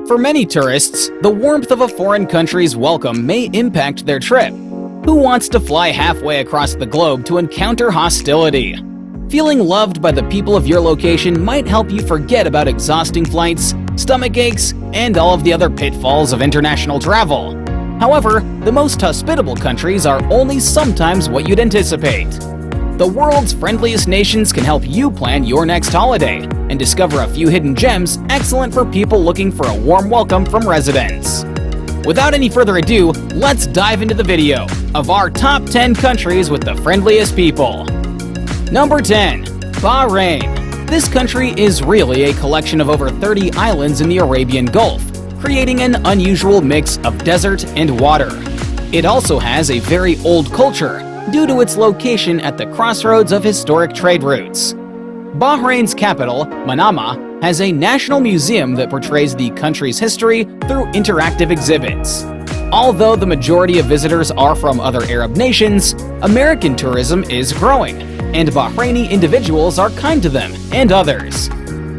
For many tourists, the warmth of a foreign country's welcome may impact their trip. Who wants to fly halfway across the globe to encounter hostility? Feeling loved by the people of your location might help you forget about exhausting flights, stomach aches, and all of the other pitfalls of international travel. However, the most hospitable countries are only sometimes what you'd anticipate. The world's friendliest nations can help you plan your next holiday and discover a few hidden gems excellent for people looking for a warm welcome from residents. Without any further ado, let's dive into the video of our top 10 countries with the friendliest people. Number 10. Bahrain. This country is really a collection of over 30 islands in the Arabian Gulf, creating an unusual mix of desert and water. It also has a very old culture due to its location at the crossroads of historic trade routes. Bahrain's capital, Manama, has a national museum that portrays the country's history through interactive exhibits. Although the majority of visitors are from other Arab nations, American tourism is growing, and Bahraini individuals are kind to them and others.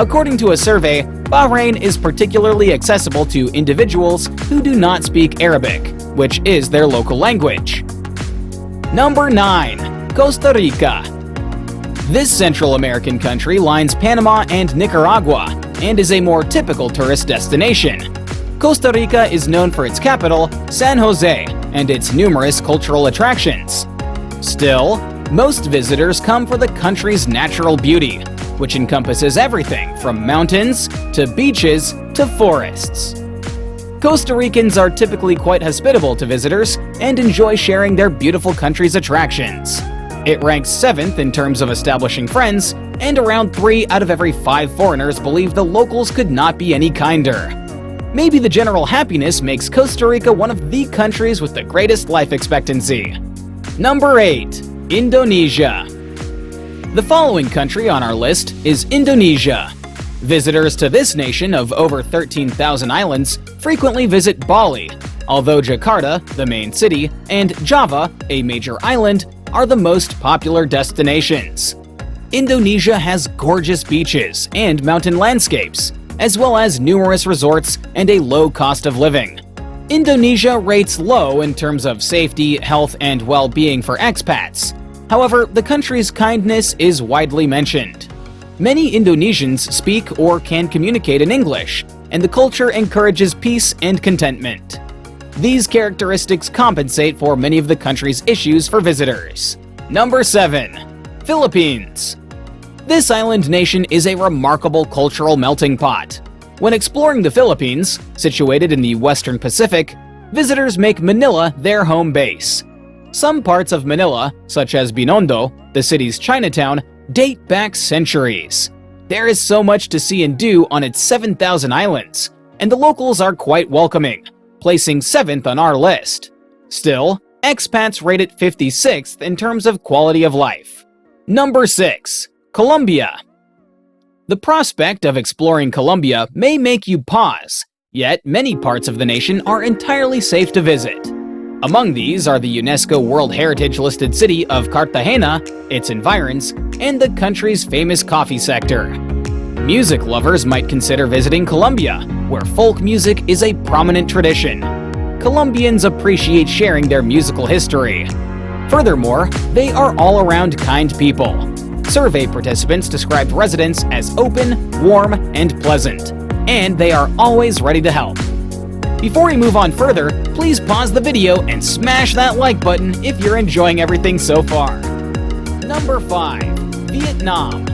According to a survey, Bahrain is particularly accessible to individuals who do not speak Arabic, which is their local language. Number 9. Costa Rica. This Central American country lines Panama and Nicaragua and is a more typical tourist destination. Costa Rica is known for its capital, San Jose, and its numerous cultural attractions. Still, most visitors come for the country's natural beauty, which encompasses everything from mountains to beaches to forests. Costa Ricans are typically quite hospitable to visitors and enjoy sharing their beautiful country's attractions. It ranks 7th in terms of establishing friends, and around 3 out of every 5 foreigners believe the locals could not be any kinder. Maybe the general happiness makes Costa Rica one of the countries with the greatest life expectancy. Number 8. Indonesia. The following country on our list is Indonesia. Visitors to this nation of over 13,000 islands frequently visit Bali, although Jakarta, the main city, and Java, a major island, are the most popular destinations. Indonesia has gorgeous beaches and mountain landscapes, as well as numerous resorts and a low cost of living. Indonesia rates low in terms of safety, health, and well-being for expats. However, the country's kindness is widely mentioned. Many Indonesians speak or can communicate in English, and the culture encourages peace and contentment. These characteristics compensate for many of the country's issues for visitors. Number 7. Philippines. This island nation is a remarkable cultural melting pot. When exploring the Philippines, situated in the Western Pacific, visitors make Manila their home base. Some parts of Manila, such as Binondo, the city's Chinatown, date back centuries. There is so much to see and do on its 7,000 islands, and the locals are quite welcoming, placing 7th on our list. Still, expats rate it 56th in terms of quality of life. Number 6. Colombia. The prospect of exploring Colombia may make you pause, yet many parts of the nation are entirely safe to visit. Among these are the UNESCO World Heritage listed city of Cartagena, its environs, and the country's famous coffee sector. Music lovers might consider visiting Colombia, where folk music is a prominent tradition. Colombians appreciate sharing their musical history. Furthermore, they are all-around kind people. Survey participants described residents as open, warm, and pleasant, and they are always ready to help. Before we move on further, please pause the video and smash that like button if you're enjoying everything so far. Number 5. Vietnam.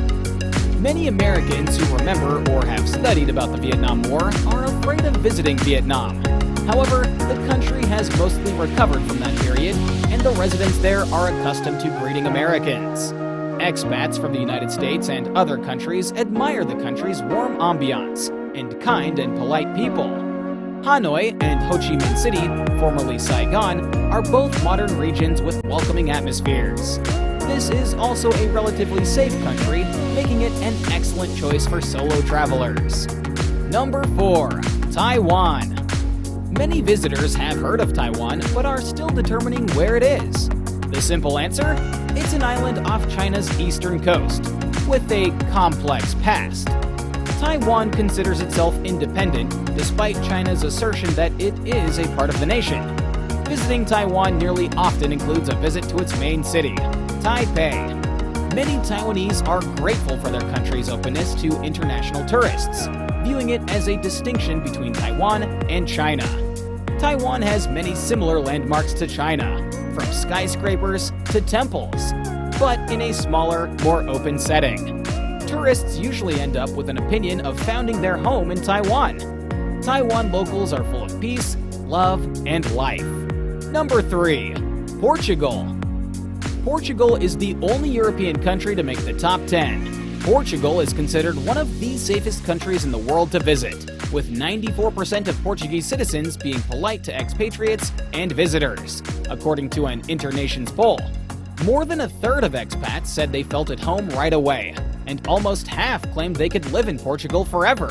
Many Americans who remember or have studied about the Vietnam War are afraid of visiting Vietnam. However, the country has mostly recovered from that period, and the residents there are accustomed to greeting Americans. Expats from the United States and other countries admire the country's warm ambiance and kind and polite people. Hanoi and Ho Chi Minh City, formerly Saigon, are both modern regions with welcoming atmospheres. This is also a relatively safe country, making it an excellent choice for solo travelers. Number 4. Taiwan. Many visitors have heard of Taiwan, but are still determining where it is. The simple answer? It's an island off China's eastern coast, with a complex past. Taiwan considers itself independent, despite China's assertion that it is a part of the nation. Visiting Taiwan nearly often includes a visit to its main city, Taipei. Many Taiwanese are grateful for their country's openness to international tourists, viewing it as a distinction between Taiwan and China. Taiwan has many similar landmarks to China, from skyscrapers to temples, but in a smaller, more open setting. Tourists usually end up with an opinion of founding their home in Taiwan. Taiwan locals are full of peace, love, and life. Number 3. Portugal. Portugal is the only European country to make the top 10. Portugal is considered one of the safest countries in the world to visit, with 94% of Portuguese citizens being polite to expatriates and visitors, according to an Internations poll. More than a third of expats said they felt at home right away, and almost half claimed they could live in Portugal forever.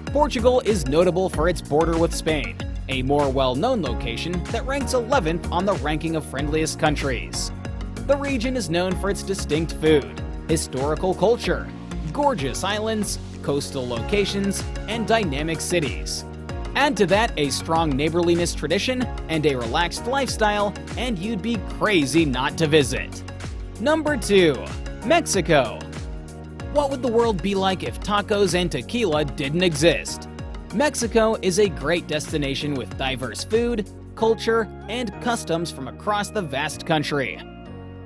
Portugal is notable for its border with Spain, a more well-known location that ranks 11th on the ranking of friendliest countries. The region is known for its distinct food, historical culture, gorgeous islands, coastal locations, and dynamic cities. Add to that a strong neighborliness tradition and a relaxed lifestyle, and you'd be crazy not to visit. Number 2. Mexico. What would the world be like if tacos and tequila didn't exist? Mexico is a great destination with diverse food, culture, and customs from across the vast country.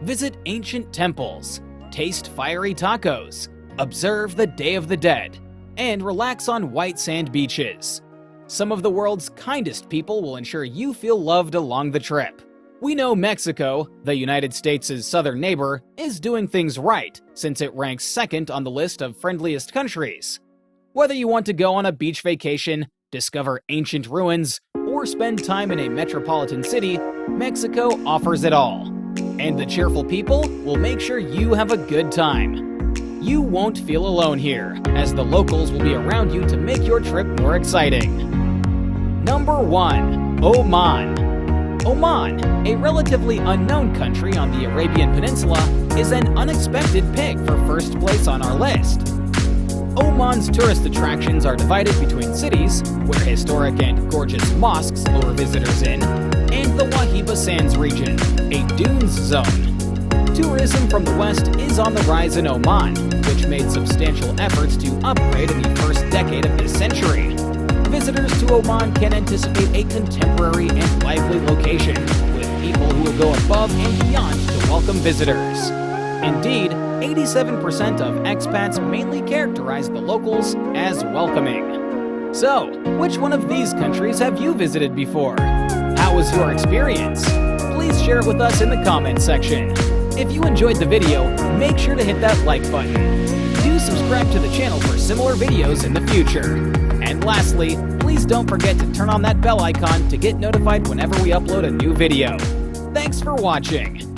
Visit ancient temples, taste fiery tacos, observe the Day of the Dead, and relax on white sand beaches. Some of the world's kindest people will ensure you feel loved along the trip. We know Mexico, the United States' southern neighbor, is doing things right, since it ranks second on the list of friendliest countries. Whether you want to go on a beach vacation, discover ancient ruins, or spend time in a metropolitan city, Mexico offers it all. And the cheerful people will make sure you have a good time. You won't feel alone here, as the locals will be around you to make your trip more exciting. Number 1. Oman. Oman, a relatively unknown country on the Arabian Peninsula, is an unexpected pick for first place on our list. Oman's tourist attractions are divided between cities, where historic and gorgeous mosques lure visitors in, and the Wahiba Sands region, a dunes zone. Tourism from the west is on the rise in Oman, which made substantial efforts to upgrade in the first decade of this century. Visitors to Oman can anticipate a contemporary and lively location, with people who will go above and beyond to welcome visitors. Indeed, 87% of expats mainly characterize the locals as welcoming. So, which one of these countries have you visited before? How was your experience? Please share it with us in the comments section. If you enjoyed the video, make sure to hit that like button. Do subscribe to the channel for similar videos in the future. And lastly, please don't forget to turn on that bell icon to get notified whenever we upload a new video. Thanks for watching.